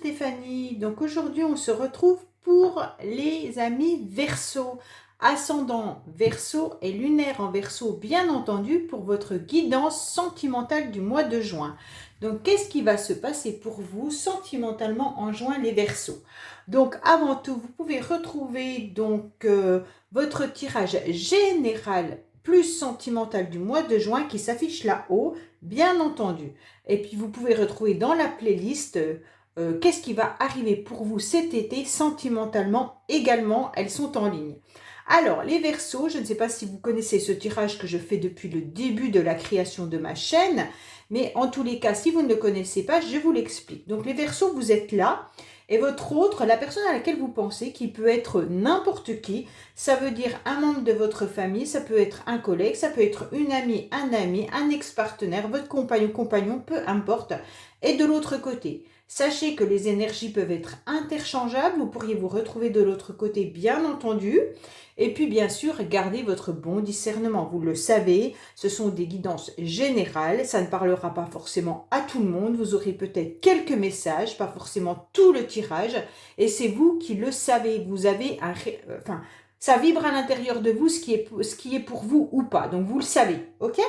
Stéphanie. Donc aujourd'hui, on se retrouve pour les amis Verseau, ascendant Verseau et lunaire en Verseau, bien entendu, pour votre guidance sentimentale du mois de juin. Donc, qu'est-ce qui va se passer pour vous sentimentalement en juin, les Verseaux? Donc, avant tout, vous pouvez retrouver votre tirage général plus sentimental du mois de juin qui s'affiche là-haut, bien entendu. Et puis, vous pouvez retrouver dans la playlist qu'est-ce qui va arriver pour vous cet été sentimentalement également. Elles sont en ligne. Alors, les Verseaux, je ne sais pas si vous connaissez ce tirage que je fais depuis le début de la création de ma chaîne, mais en tous les cas, si vous ne le connaissez pas, je vous l'explique. Donc, les Verseaux, vous êtes là, et votre autre, la personne à laquelle vous pensez, qui peut être n'importe qui, ça veut dire un membre de votre famille, ça peut être un collègue, ça peut être une amie, un ex-partenaire, votre compagnon, peu importe, et de l'autre côté. Sachez que les énergies peuvent être interchangeables, vous pourriez vous retrouver de l'autre côté, bien entendu. Et puis, bien sûr, gardez votre bon discernement. Vous le savez, ce sont des guidances générales, ça ne parlera pas forcément à tout le monde. Vous aurez peut-être quelques messages, pas forcément tout le tirage. Et c'est vous qui le savez. Vous avez ça vibre à l'intérieur de vous, ce qui est pour vous ou pas. Donc, vous le savez, ok ?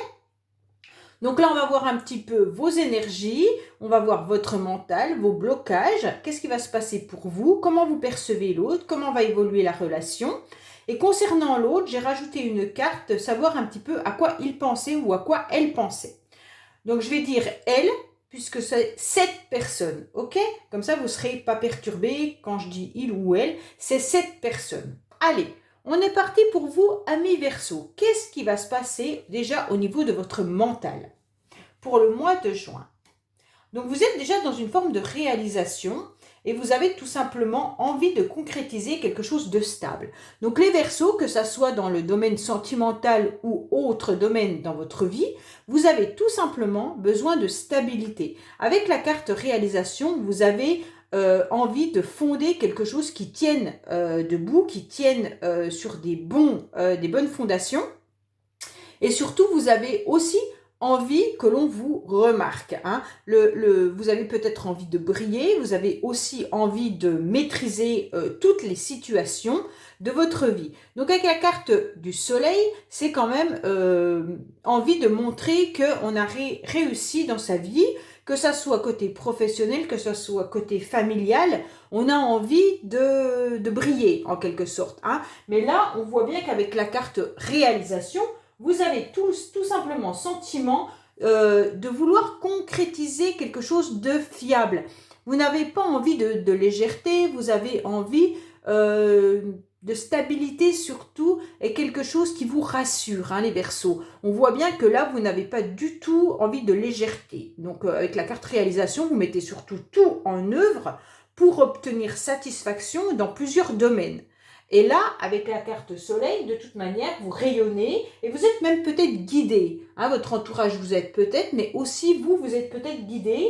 Donc là, on va voir un petit peu vos énergies, on va voir votre mental, vos blocages, qu'est-ce qui va se passer pour vous, comment vous percevez l'autre, comment va évoluer la relation. Et concernant l'autre, j'ai rajouté une carte, savoir un petit peu à quoi il pensait ou à quoi elle pensait. Donc je vais dire elle, puisque c'est cette personne, ok? Comme ça, vous ne serez pas perturbé quand je dis il ou elle, c'est cette personne. Allez, on est parti pour vous, amis Verseau. Qu'est-ce qui va se passer déjà au niveau de votre mental pour le mois de juin? Donc, vous êtes déjà dans une forme de réalisation et vous avez tout simplement envie de concrétiser quelque chose de stable. Donc, les Verseaux, que ça soit dans le domaine sentimental ou autre domaine dans votre vie, vous avez tout simplement besoin de stabilité. Avec la carte réalisation, vous avez envie de fonder quelque chose qui tienne debout, qui tienne sur des bonnes fondations. Et surtout, vous avez aussi envie que l'on vous remarque. Hein. Vous avez peut-être envie de briller, vous avez aussi envie de maîtriser toutes les situations de votre vie. Donc avec la carte du soleil, c'est quand même envie de montrer qu'on a réussi dans sa vie, que ça soit côté professionnel, que ça soit côté familial, on a envie de briller en quelque sorte. Hein. Mais là, on voit bien qu'avec la carte réalisation, vous avez tout simplement sentiment de vouloir concrétiser quelque chose de fiable. Vous n'avez pas envie de légèreté, vous avez envie de stabilité surtout et quelque chose qui vous rassure, hein, les Verseaux. On voit bien que là, vous n'avez pas du tout envie de légèreté. Donc, avec la carte réalisation, vous mettez surtout tout en œuvre pour obtenir satisfaction dans plusieurs domaines. Et là, avec la carte soleil, de toute manière, vous rayonnez et vous êtes même peut-être guidé. Hein, votre entourage vous aide peut-être, mais aussi vous êtes peut-être guidé.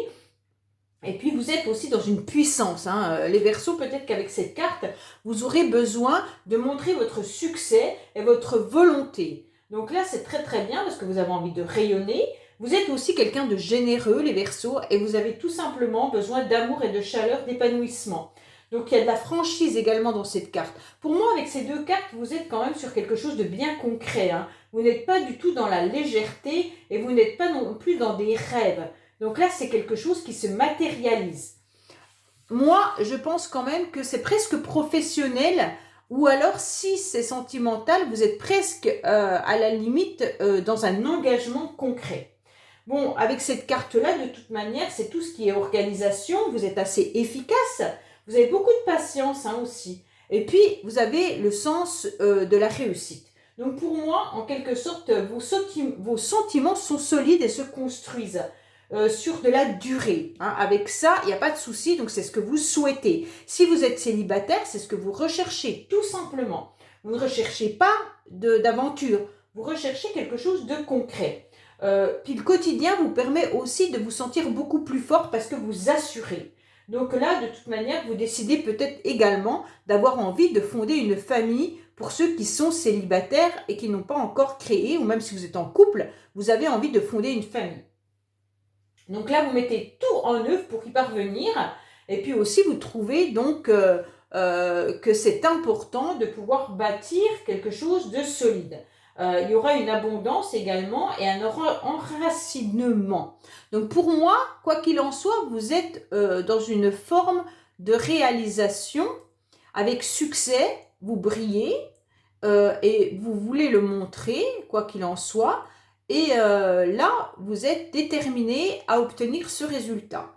Et puis, vous êtes aussi dans une puissance. Hein. Les Verseaux, peut-être qu'avec cette carte, vous aurez besoin de montrer votre succès et votre volonté. Donc là, c'est très très bien parce que vous avez envie de rayonner. Vous êtes aussi quelqu'un de généreux, les Verseaux, et vous avez tout simplement besoin d'amour et de chaleur, d'épanouissement. Donc, il y a de la franchise également dans cette carte. Pour moi, avec ces deux cartes, vous êtes quand même sur quelque chose de bien concret. Hein. Vous n'êtes pas du tout dans la légèreté et vous n'êtes pas non plus dans des rêves. Donc là, c'est quelque chose qui se matérialise. Moi, je pense quand même que c'est presque professionnel ou alors, si c'est sentimental, vous êtes presque à la limite dans un engagement concret. Bon, avec cette carte-là, de toute manière, c'est tout ce qui est organisation. Vous êtes assez efficace. Vous avez beaucoup de patience hein, aussi. Et puis, vous avez le sens de la réussite. Donc, pour moi, en quelque sorte, vos sentiments sont solides et se construisent sur de la durée. Hein. Avec ça, il n'y a pas de souci, donc c'est ce que vous souhaitez. Si vous êtes célibataire, c'est ce que vous recherchez, tout simplement. Vous ne recherchez pas d'aventure, vous recherchez quelque chose de concret. Puis le quotidien vous permet aussi de vous sentir beaucoup plus fort parce que vous assurez. Donc là, de toute manière, vous décidez peut-être également d'avoir envie de fonder une famille pour ceux qui sont célibataires et qui n'ont pas encore créé, ou même si vous êtes en couple, vous avez envie de fonder une famille. Donc là, vous mettez tout en œuvre pour y parvenir. Et puis aussi, vous trouvez donc que c'est important de pouvoir bâtir quelque chose de solide. Il y aura une abondance également et un enracinement. Donc pour moi, quoi qu'il en soit, vous êtes dans une forme de réalisation avec succès, vous brillez et vous voulez le montrer, quoi qu'il en soit. Et là, vous êtes déterminé à obtenir ce résultat.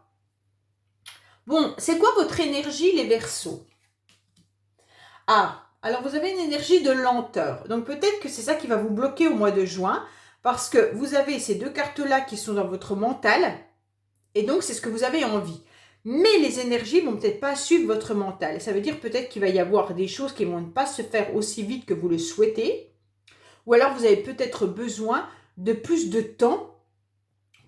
Bon, c'est quoi votre énergie, les Verseaux? Ah, alors vous avez une énergie de lenteur. Donc peut-être que c'est ça qui va vous bloquer au mois de juin, parce que vous avez ces deux cartes-là qui sont dans votre mental, et donc c'est ce que vous avez envie. Mais les énergies vont peut-être pas suivre votre mental. Ça veut dire peut-être qu'il va y avoir des choses qui ne vont pas se faire aussi vite que vous le souhaitez, ou alors vous avez peut-être besoin de plus de temps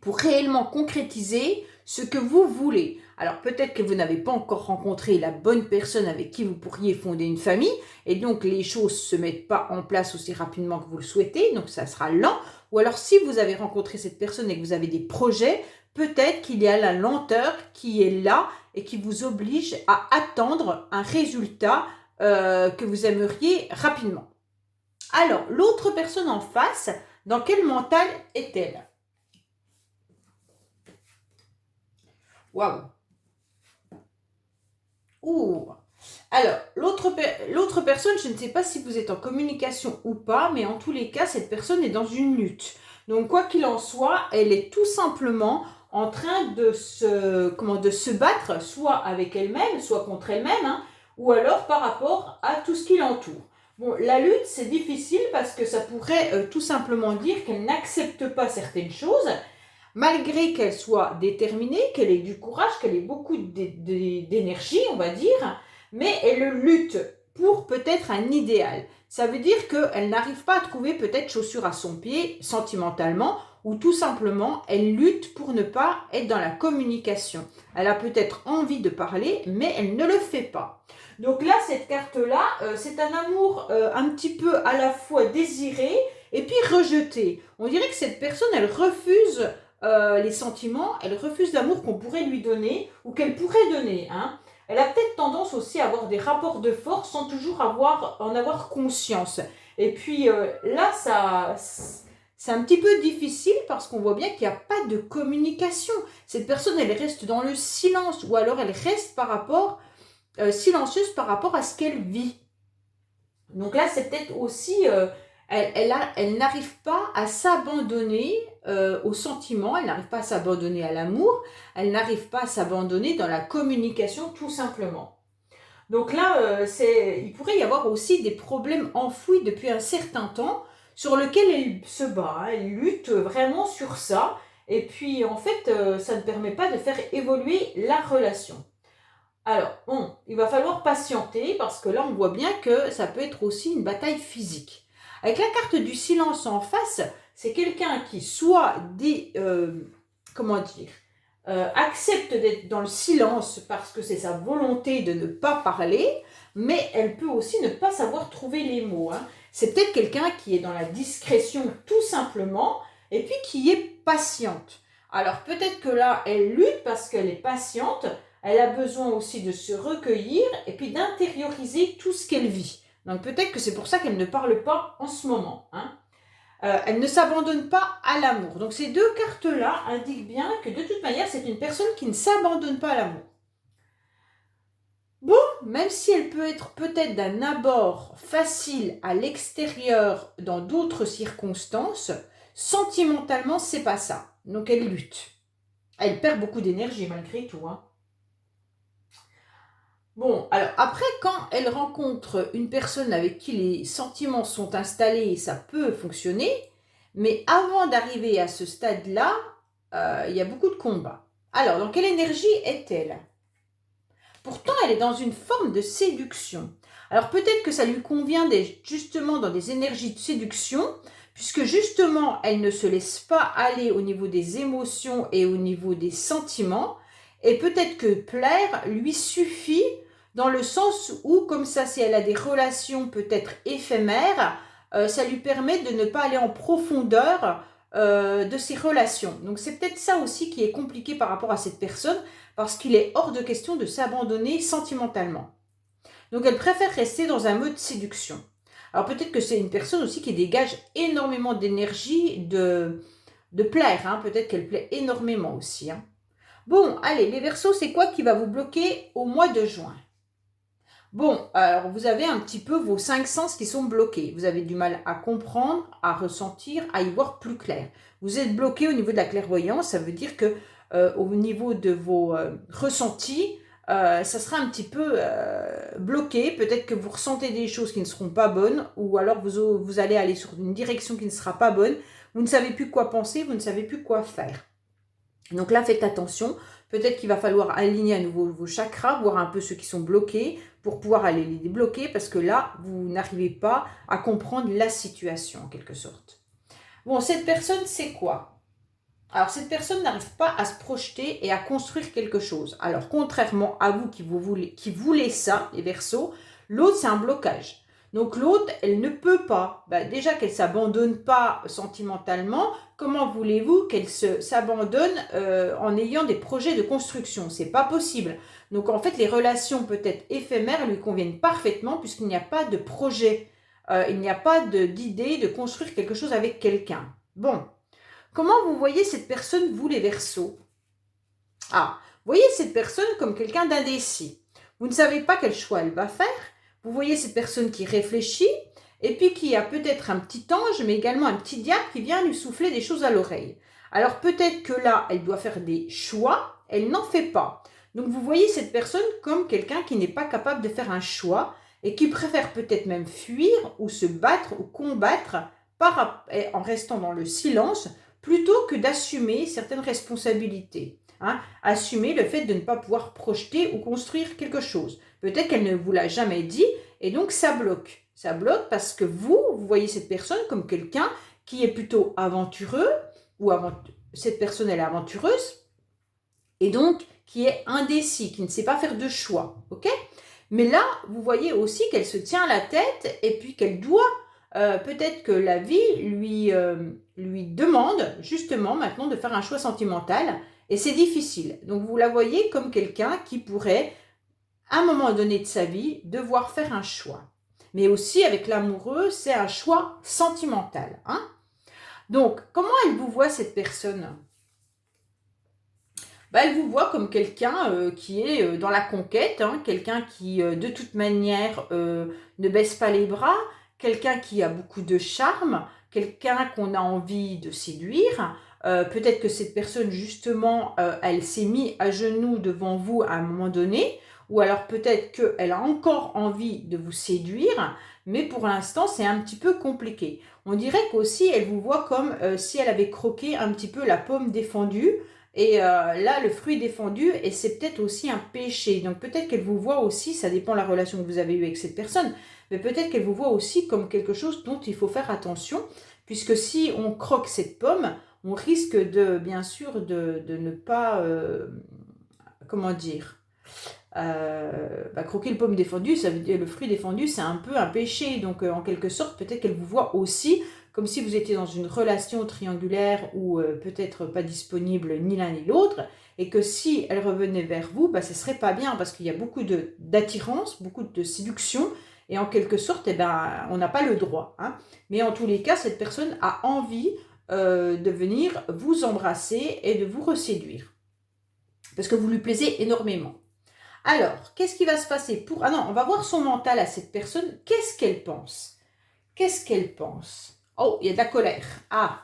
pour réellement concrétiser ce que vous voulez. Alors peut-être que vous n'avez pas encore rencontré la bonne personne avec qui vous pourriez fonder une famille, et donc les choses ne se mettent pas en place aussi rapidement que vous le souhaitez, donc ça sera lent. Ou alors si vous avez rencontré cette personne et que vous avez des projets, peut-être qu'il y a la lenteur qui est là et qui vous oblige à attendre un résultat que vous aimeriez rapidement. Alors, l'autre personne en face, dans quel mental est-elle? Waouh! Ouh! Alors, l'autre personne, je ne sais pas si vous êtes en communication ou pas, mais en tous les cas, cette personne est dans une lutte. Donc, quoi qu'il en soit, elle est tout simplement en train de se battre, soit avec elle-même, soit contre elle-même, hein, ou alors par rapport à tout ce qui l'entoure. Bon, la lutte, c'est difficile parce que ça pourrait tout simplement dire qu'elle n'accepte pas certaines choses, malgré qu'elle soit déterminée, qu'elle ait du courage, qu'elle ait beaucoup d'énergie, on va dire, mais elle lutte pour peut-être un idéal. Ça veut dire qu'elle n'arrive pas à trouver peut-être chaussure à son pied sentimentalement, ou tout simplement, elle lutte pour ne pas être dans la communication. Elle a peut-être envie de parler, mais elle ne le fait pas. Donc là, cette carte-là, c'est un amour un petit peu à la fois désiré et puis rejeté. On dirait que cette personne, elle refuse les sentiments, elle refuse l'amour qu'on pourrait lui donner ou qu'elle pourrait donner. Hein. Elle a peut-être tendance aussi à avoir des rapports de force sans toujours en avoir conscience. Et puis là, c'est un petit peu difficile parce qu'on voit bien qu'il n'y a pas de communication. Cette personne, elle reste dans le silence ou alors elle reste silencieuse par rapport à ce qu'elle vit. Donc là, c'est peut-être aussi, elle n'arrive pas à s'abandonner aux sentiments, elle n'arrive pas à s'abandonner à l'amour, elle n'arrive pas à s'abandonner dans la communication tout simplement. Donc là, il pourrait y avoir aussi des problèmes enfouis depuis un certain temps sur lesquels elle se bat, hein, elle lutte vraiment sur ça, et puis en fait, ça ne permet pas de faire évoluer la relation. Alors, bon, il va falloir patienter parce que là, on voit bien que ça peut être aussi une bataille physique. Avec la carte du silence en face, c'est quelqu'un qui soit accepte d'être dans le silence parce que c'est sa volonté de ne pas parler, mais elle peut aussi ne pas savoir trouver les mots. Hein. C'est peut-être quelqu'un qui est dans la discrétion tout simplement et puis qui est patiente. Alors peut-être que là, elle lutte parce qu'elle est patiente, elle a besoin aussi de se recueillir et puis d'intérioriser tout ce qu'elle vit. Donc peut-être que c'est pour ça qu'elle ne parle pas en ce moment. Hein. Elle ne s'abandonne pas à l'amour. Donc ces deux cartes-là indiquent bien que de toute manière, c'est une personne qui ne s'abandonne pas à l'amour. Bon, même si elle peut être peut-être d'un abord facile à l'extérieur dans d'autres circonstances, sentimentalement, c'est pas ça. Donc elle lutte. Elle perd beaucoup d'énergie malgré tout. Hein. Bon, alors après, quand elle rencontre une personne avec qui les sentiments sont installés, ça peut fonctionner, mais avant d'arriver à ce stade-là, il y a beaucoup de combats. Alors, dans quelle énergie est-elle? Pourtant, elle est dans une forme de séduction. Alors peut-être que ça lui convient d'être justement dans des énergies de séduction, puisque justement, elle ne se laisse pas aller au niveau des émotions et au niveau des sentiments, et peut-être que plaire lui suffit dans le sens où, comme ça, si elle a des relations peut-être éphémères, ça lui permet de ne pas aller en profondeur de ses relations. Donc c'est peut-être ça aussi qui est compliqué par rapport à cette personne, parce qu'il est hors de question de s'abandonner sentimentalement. Donc elle préfère rester dans un mode séduction. Alors peut-être que c'est une personne aussi qui dégage énormément d'énergie, de plaire, hein. Peut-être qu'elle plaît énormément aussi, hein. Bon, allez, les Verseaux, c'est quoi qui va vous bloquer au mois de juin? Bon, alors vous avez un petit peu vos 5 sens qui sont bloqués. Vous avez du mal à comprendre, à ressentir, à y voir plus clair. Vous êtes bloqué au niveau de la clairvoyance, ça veut dire que au niveau de vos ressentis, ça sera un petit peu bloqué. Peut-être que vous ressentez des choses qui ne seront pas bonnes, ou alors vous allez aller sur une direction qui ne sera pas bonne. Vous ne savez plus quoi penser, vous ne savez plus quoi faire. Donc là, faites attention. Peut-être qu'il va falloir aligner à nouveau vos chakras, voir un peu ceux qui sont bloqués pour pouvoir aller les débloquer, parce que là, vous n'arrivez pas à comprendre la situation en quelque sorte. Bon, cette personne, c'est quoi? Alors, cette personne n'arrive pas à se projeter et à construire quelque chose. Alors, contrairement à vous qui voulez ça, les Verseaux, l'autre, c'est un blocage. Donc l'autre, elle ne peut pas. Déjà qu'elle ne s'abandonne pas sentimentalement, comment voulez-vous qu'elle s'abandonne en ayant des projets de construction? C'est pas possible. Donc en fait, les relations peut-être éphémères lui conviennent parfaitement puisqu'il n'y a pas de projet, il n'y a pas d'idée de construire quelque chose avec quelqu'un. Bon, comment vous voyez cette personne, vous les Verseaux? Ah, vous voyez cette personne comme quelqu'un d'indécis. Vous ne savez pas quel choix elle va faire. Vous voyez cette personne qui réfléchit et puis qui a peut-être un petit ange, mais également un petit diable qui vient lui souffler des choses à l'oreille. Alors peut-être que là, elle doit faire des choix, elle n'en fait pas. Donc vous voyez cette personne comme quelqu'un qui n'est pas capable de faire un choix et qui préfère peut-être même fuir ou se battre ou combattre en restant dans le silence plutôt que d'assumer certaines responsabilités. Hein, assumer le fait de ne pas pouvoir projeter ou construire quelque chose. Peut-être qu'elle ne vous l'a jamais dit et donc ça bloque. Ça bloque parce que vous voyez cette personne comme quelqu'un qui est plutôt aventureux ou cette personne elle est aventureuse et donc qui est indécis, qui ne sait pas faire de choix. Ok? Mais là, vous voyez aussi qu'elle se tient à la tête et puis qu'elle doit peut-être que la vie lui demande justement maintenant de faire un choix sentimental et c'est difficile. Donc vous la voyez comme quelqu'un qui pourrait, à un moment donné de sa vie, devoir faire un choix. Mais aussi avec l'amoureux, c'est un choix sentimental. Hein? Donc, comment elle vous voit cette personne? Elle vous voit comme quelqu'un qui est dans la conquête, hein, quelqu'un qui de toute manière ne baisse pas les bras, quelqu'un qui a beaucoup de charme, quelqu'un qu'on a envie de séduire. Peut-être que cette personne justement, elle s'est mise à genoux devant vous à un moment donné, ou alors peut-être qu'elle a encore envie de vous séduire, mais pour l'instant c'est un petit peu compliqué. On dirait qu'aussi elle vous voit comme si elle avait croqué un petit peu la pomme défendue, et là, le fruit défendu, et c'est peut-être aussi un péché. Donc peut-être qu'elle vous voit aussi, ça dépend de la relation que vous avez eue avec cette personne, mais peut-être qu'elle vous voit aussi comme quelque chose dont il faut faire attention, puisque si on croque cette pomme, on risque de, bien sûr, de ne pas, comment dire, croquer le pomme défendu, ça veut dire le fruit défendu, c'est un peu un péché. Donc en quelque sorte, peut-être qu'elle vous voit aussi comme si vous étiez dans une relation triangulaire ou peut-être pas disponible ni l'un ni l'autre, et que si elle revenait vers vous, ce serait pas bien parce qu'il y a beaucoup d'attirance, beaucoup de séduction, et en quelque sorte, on n'a pas le droit. Hein. Mais en tous les cas, cette personne a envie de venir vous embrasser et de vous reséduire. Parce que vous lui plaisez énormément. Alors, qu'est-ce qui va se passer pour... Ah non, on va voir son mental à cette personne. Qu'est-ce qu'elle pense? Qu'est-ce qu'elle pense? Oh, il y a de la colère. Ah.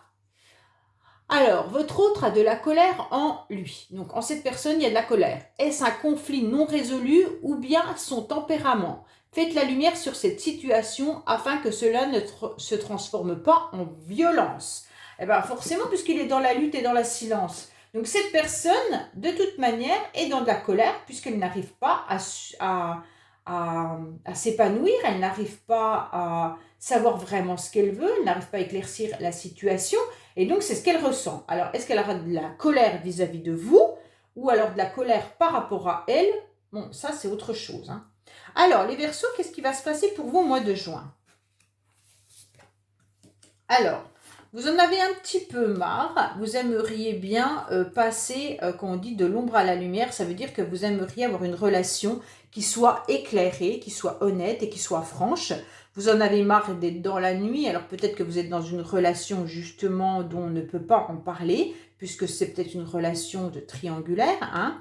Alors, votre autre a de la colère en lui. Donc, en cette personne, il y a de la colère. Est-ce un conflit non résolu ou bien son tempérament? Faites la lumière sur cette situation afin que cela ne se transforme pas en violence. Eh bien, forcément, puisqu'il est dans la lutte et dans la silence. Donc, cette personne, de toute manière, est dans de la colère puisqu'elle n'arrive pas à s'épanouir, elle n'arrive pas à savoir vraiment ce qu'elle veut, elle n'arrive pas à éclaircir la situation, et donc c'est ce qu'elle ressent. Alors, est-ce qu'elle aura de la colère vis-à-vis de vous, ou alors de la colère par rapport à elle? Bon, ça c'est autre chose. Hein. Alors, les Verseaux, qu'est-ce qui va se passer pour vous au mois de juin? Alors, Vous en avez un petit peu marre, vous aimeriez bien passer, quand on dit de l'ombre à la lumière, ça veut dire que vous aimeriez avoir une relation qui soit éclairée, qui soit honnête et qui soit franche. Vous en avez marre d'être dans la nuit, alors peut-être que vous êtes dans une relation justement dont on ne peut pas en parler, puisque c'est peut-être une relation de triangulaire, hein.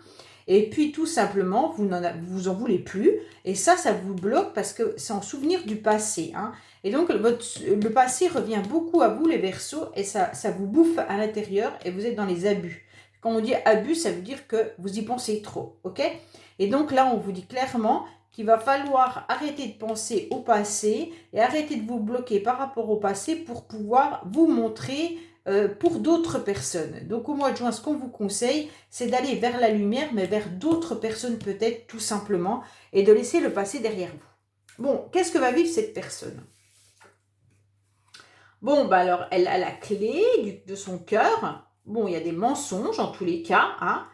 Et puis tout simplement, vous en voulez plus, et ça vous bloque parce que c'est en souvenir du passé, hein. Et donc, le passé revient beaucoup à vous, les Verseaux, et ça vous bouffe à l'intérieur et vous êtes dans les abus. Quand on dit abus, ça veut dire que vous y pensez trop, ok? Et donc là, on vous dit clairement qu'il va falloir arrêter de penser au passé et arrêter de vous bloquer par rapport au passé pour pouvoir vous montrer pour d'autres personnes. Donc au mois de juin, ce qu'on vous conseille, c'est d'aller vers la lumière, mais vers d'autres personnes peut-être tout simplement, et de laisser le passé derrière vous. Bon, qu'est-ce que va vivre cette personne? Bon, bah alors, elle a la clé de son cœur. Bon, il y a des mensonges en tous les cas, hein.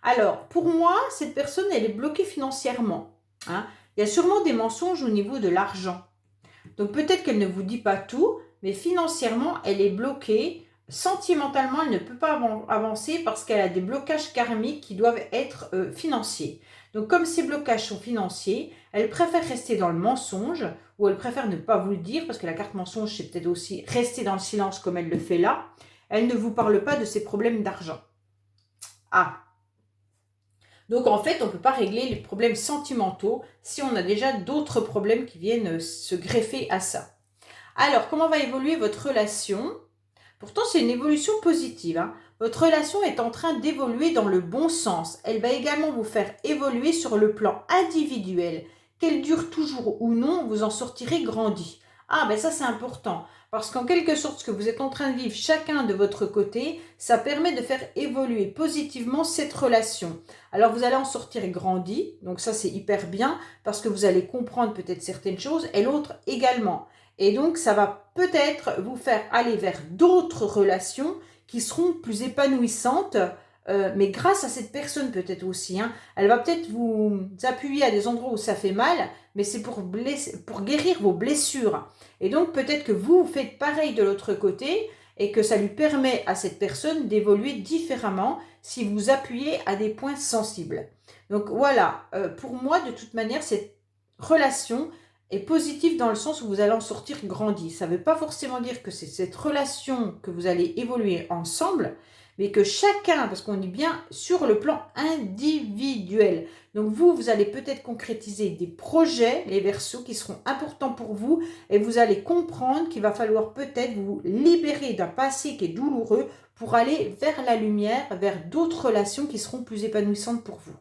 Alors, pour moi, cette personne, elle est bloquée financièrement, hein. Il y a sûrement des mensonges au niveau de l'argent. Donc, peut-être qu'elle ne vous dit pas tout, mais financièrement, elle est bloquée. Sentimentalement, elle ne peut pas avancer parce qu'elle a des blocages karmiques qui doivent être financiers. Donc, comme ces blocages sont financiers, elle préfère rester dans le mensonge ou elle préfère ne pas vous le dire parce que la carte mensonge, c'est peut-être aussi rester dans le silence comme elle le fait là. Elle ne vous parle pas de ses problèmes d'argent. Ah, donc en fait, on ne peut pas régler les problèmes sentimentaux si on a déjà d'autres problèmes qui viennent se greffer à ça. Alors, comment va évoluer votre relation? Pourtant, c'est une évolution positive, hein. Votre relation est en train d'évoluer dans le bon sens. Elle va également vous faire évoluer sur le plan individuel. Qu'elle dure toujours ou non, vous en sortirez grandi. Ah, ben ça c'est important. Parce qu'en quelque sorte, ce que vous êtes en train de vivre chacun de votre côté, ça permet de faire évoluer positivement cette relation. Alors vous allez en sortir grandi, donc ça c'est hyper bien, parce que vous allez comprendre peut-être certaines choses, et l'autre également. Et donc, ça va peut-être vous faire aller vers d'autres relations qui seront plus épanouissantes, mais grâce à cette personne peut-être aussi, hein. Elle va peut-être vous appuyer à des endroits où ça fait mal, mais c'est pour guérir vos blessures. Et donc, peut-être que vous faites pareil de l'autre côté et que ça lui permet à cette personne d'évoluer différemment si vous appuyez à des points sensibles. Donc voilà, pour moi, de toute manière, cette relation est positif dans le sens où vous allez en sortir grandi. Ça ne veut pas forcément dire que c'est cette relation que vous allez évoluer ensemble, mais que chacun, parce qu'on est bien sur le plan individuel. Donc vous allez peut-être concrétiser des projets, les Verseaux, qui seront importants pour vous, et vous allez comprendre qu'il va falloir peut-être vous libérer d'un passé qui est douloureux pour aller vers la lumière, vers d'autres relations qui seront plus épanouissantes pour vous.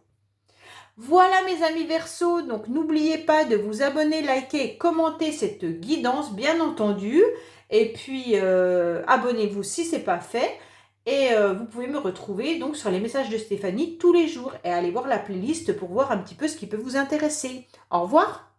Voilà mes amis Verseaux, donc n'oubliez pas de vous abonner, liker, commenter cette guidance bien entendu, et puis abonnez-vous si ce n'est pas fait, et vous pouvez me retrouver donc sur les messages de Stéphanie tous les jours, et aller voir la playlist pour voir un petit peu ce qui peut vous intéresser. Au revoir.